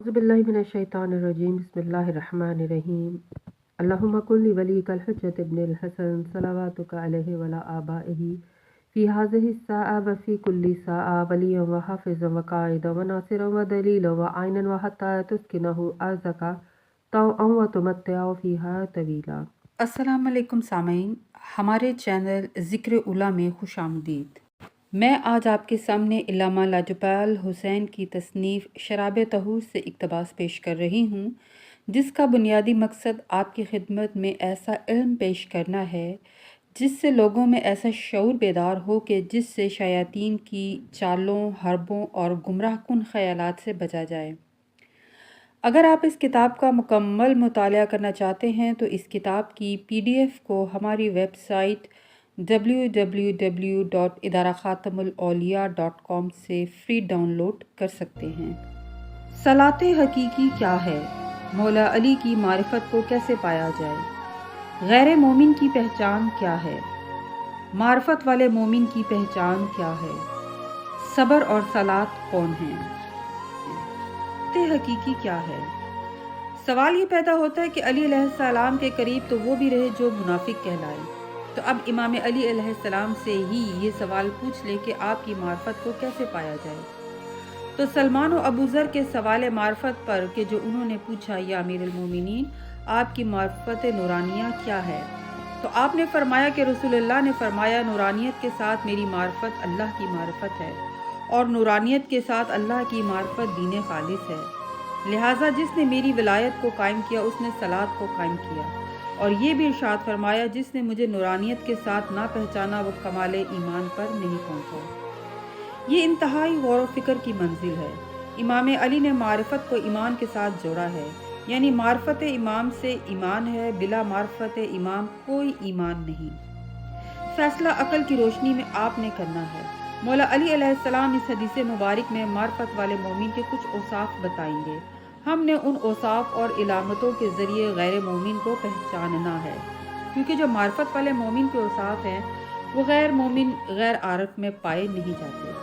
औज़ुबिल्लाहि मिनश्शैतानिर्रजीम बिस्मिल्लाहिर्रहमानिर्रहीम अल्लाहुम्मा कुल्ली वलीकल हुज्जत इब्निल हसन सलावातुका अलैहि वला आबाइही फ़ी हाज़िहि स्साअ व फ़ी कुल्ली साअ वलिय्यन व हाफ़िज़न व क़ाइदन व नासिरन व दलीलन व आइनन व हत्ता तुस्किनहु अर्ज़का तौअन व तुमत्तिअ फ़ीहा तवीला। अस्सलाम वालेकुम सामीन, हमारे चैनल ज़िक्र उला में खुशामदीद। मैं आज आपके सामने इल्लामा लाजपाल हुसैन की तसनीफ़ शराब तहूर से इक़्तिबास पेश कर रही हूँ, जिसका बुनियादी मकसद आपकी खिदमत में ऐसा इल्म पेश करना है जिससे लोगों में ऐसा शऊर बेदार हो कि जिससे शयातीन की चालों, हरबों और गुमराहकुन ख़यालात से बचा जाए। अगर आप इस किताब का मुकम्मल मुताला करना चाहते हैं तो इस किताब की PDF को हमारी वेबसाइट www.idarakhatamulauliya.com से फ्री डाउनलोड कर सकते हैं। सलात हकीकी क्या है? मौला अली की मारिफत को कैसे पाया जाए? गैर मोमिन की पहचान क्या है? मारिफत वाले मोमिन की पहचान क्या है? सब्र और सलात कौन हैं? हकीकी क्या है? सवाल ये पैदा होता है कि अली अलैहिस्सलाम के करीब तो वो भी रहे जो मुनाफिक कहलाए, तो अब इमाम अली अलैहिस्सलाम से ही ये सवाल पूछ ले कि आपकी मार्फत को कैसे पाया जाए। तो सलमान और अबू ज़र के सवाल मार्फत पर कि जो उन्होंने पूछा, या अमीरुल मोमिनीन आपकी मार्फत नूरानिया क्या है, तो आपने फरमाया कि रसूलुल्लाह ने फरमाया नूरानियत के साथ मेरी मार्फत अल्लाह की मार्फत है और नूरानियत के साथ अल्लाह की मार्फत दीन खालिस है। लिहाजा जिसने मेरी विलायत को कायम किया उसने सलात को कायम किया, और ये भी इरशाद फरमाया जिसने मुझे नूरानियत के साथ ना पहचाना वो कमाले ईमान पर नहीं पहुंचा। ये इंतहाई गौर व फिक्र की मंजिल है। इमाम अली ने मारिफत को ईमान के साथ जोड़ा है, यानी मार्फत इमाम से ईमान है, बिला मार्फत इमाम कोई ईमान नहीं। फैसला अकल की रोशनी में आपने करना है। मौला अली अलैहिस्सलाम इस हदीस मुबारक में मार्फत वाले मोमिन के कुछ औसाफ बताएंगे। हमने उन औसाफ और इलामतों के ज़रिए गैर मोमिन को पहचानना है, क्योंकि जो मार्फत वाले मोमिन के औसाफ हैं वो गैर मोमिन गैर आरफ में पाए नहीं जाते।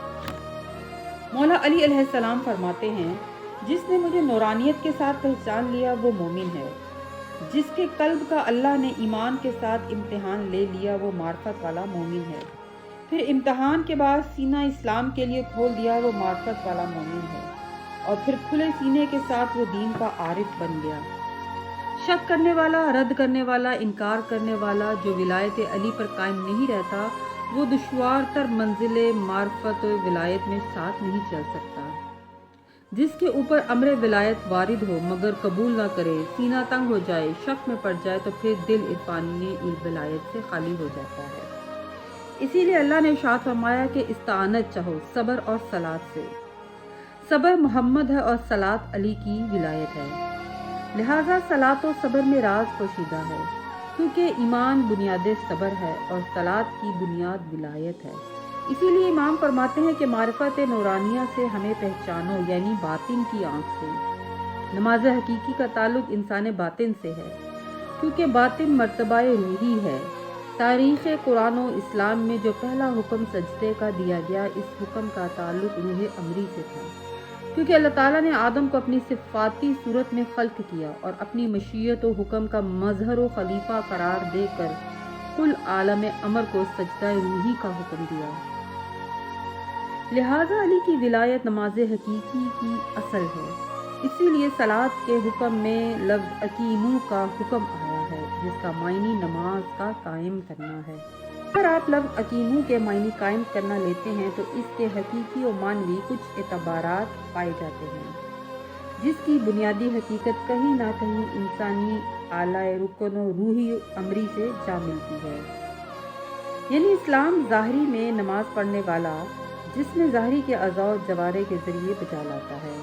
मौला अली अलैहिस्सलाम फरमाते हैं, जिसने मुझे नूरानियत के साथ पहचान लिया वो मोमिन है। जिसके कल्ब का अल्लाह ने ईमान के साथ इम्तिहान ले लिया वो मार्फत वाला मोमिन है। फिर इम्तिहान के बाद सीना इस्लाम के लिए खोल दिया वो मार्फत वाला मोमिन है, और फिर खुले सीने के साथ वो दीन का आरिफ बन गया। शक करने वाला, रद्द करने वाला, इनकार करने वाला जो विलायत अली पर कायम नहीं रहता वो दुश्वार तर मंजिल मार्फत विलायत में साथ नहीं चल सकता। जिसके ऊपर अमर विलायत वारिद हो मगर कबूल ना करे, सीना तंग हो जाए, शक में पड़ जाए, तो फिर दिल इरफानी विलायत से खाली हो जाता है। इसीलिए अल्लाह ने इरशाद फरमाया कि इस्तानत चाहो सब्र और सलात से। सब्र मोहम्मद है और सलात अली की विलायत है। लिहाजा सलात और सब्र में राज पोशीदा है, क्योंकि ईमान बुनियाद सब्र है और सलात की बुनियाद विलायत है। इसीलिए इमाम फरमाते हैं कि मारिफत नूरानिया से हमें पहचानो, यानी बातिन की आँख से। नमाज हकीकी का ताल्लुक इंसान बातिन से है, क्योंकि बातिन मर्तबा रूही है। तारीख़ कुरान और इस्लाम में जो पहला हुक्म सजदे का दिया गया, इस हुक्म का ताल्लुक रूह अमरी से था, क्योंकि अल्लाह ताला ने आदम को अपनी सिफाती सूरत में खल्क किया और अपनी मशीयत और हुक्म का मजहर व खलीफा करार देकर कुल आलम अमर को सजदा रूही का हुक्म दिया। लिहाजा अली की विलायत नमाज हकीकी की असल है। इसीलिए सलात के हुक्म में लफ्ज़ अकीमू का हुक्म आया है, जिसका मायनी नमाज का कायम करना है। अगर आप लफ्ज़ अकीमू के मायनी कायम करना लेते हैं तो इसके हकीकी और मानवी कुछ एतबारात पाए जाते हैं, जिसकी बुनियादी हकीकत कहीं ना कहीं इंसानी आला रुकन और रूही अमरी से जा मिलती है। यानी इस्लाम ज़ाहरी में नमाज पढ़ने वाला जिसमें ज़ाहरी के अज़ा और जवारे के ज़रिए बचा लाता है,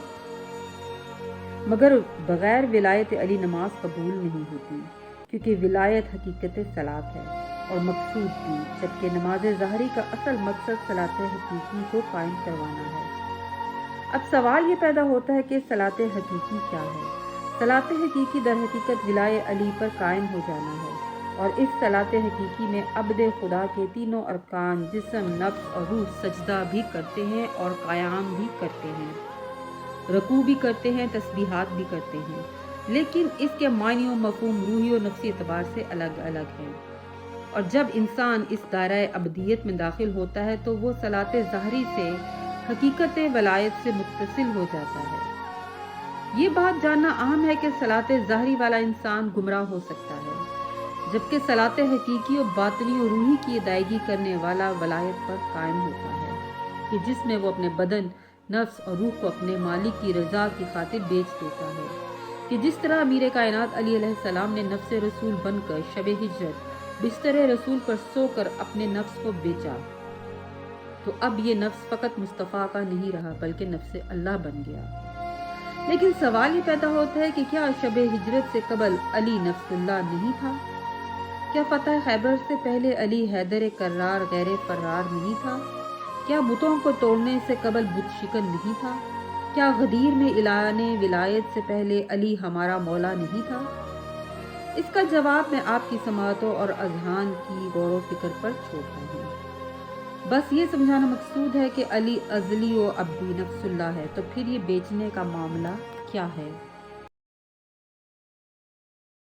मगर बग़ैर विलायत अली नमाज कबूल नहीं होती, क्योंकि विलायत हकीकत सलात है और मकसूद भी, जबकि नमाज ज़ाहरी का असल मकसद सलात हकीकी को कायम करवाना है। अब सवाल ये पैदा होता है कि सलात हकीकी क्या है? सलात हकीकी दर हकीकत विलाय अली पर कायम हो जाना है, और इस सलात हकीकी में अब्द खुदा के तीनों अरकान जिस्म, नफ्स और रूह सजदा भी करते हैं और क़याम भी करते हैं। तो رکوع بھی کرتے ہیں، تسبیحات بھی کرتے ہیں، لیکن اس کے معنی و مفہوم روحی و نفسی اعتبار سے الگ الگ ہیں۔ اور جب انسان اس دائرۂ ابدیت میں داخل ہوتا ہے تو وہ صلاۃ ظاہری سے حقیقت ولایت سے متصل ہو جاتا ہے۔ یہ بات جاننا اہم ہے کہ صلاۃ ظاہری والا انسان گمراہ ہو سکتا ہے، جبکہ صلاۃ حقیقی و باطنی و روحی کی ادائیگی کرنے والا ولایت پر قائم ہوتا ہے، کہ جس میں وہ اپنے بدن، نفس اور روح کو اپنے مالک کی رضا کی خاطر بیچ دیتا ہے، کہ جس طرح امیر کائنات علی علیہ السلام نے نفس رسول بن کر شب ہجرت بستر رسول پر سو کر اپنے نفس کو بیچا، تو اب یہ نفس فقط مصطفیٰ کا نہیں رہا بلکہ نفس اللہ بن گیا۔ لیکن سوال یہ پیدا ہوتا ہے کہ کیا شب ہجرت سے قبل علی نفس اللہ نہیں تھا؟ کیا فتح خیبر سے پہلے علی حیدر کرار غیر فرار نہیں تھا؟ کیا بتوں کو توڑنے سے قبل بت شکن نہیں تھا؟ کیا غدیر میں اعلان ولایت سے پہلے علی ہمارا مولا نہیں تھا؟ اس کا جواب میں آپ کی سماعتوں اور اذہان کی غور و فکر پر چھوڑتا ہوں۔ بس یہ سمجھانا مقصود ہے کہ علی ازلی و ابدی نفس اللہ ہے، تو پھر یہ بیچنے کا معاملہ کیا ہے؟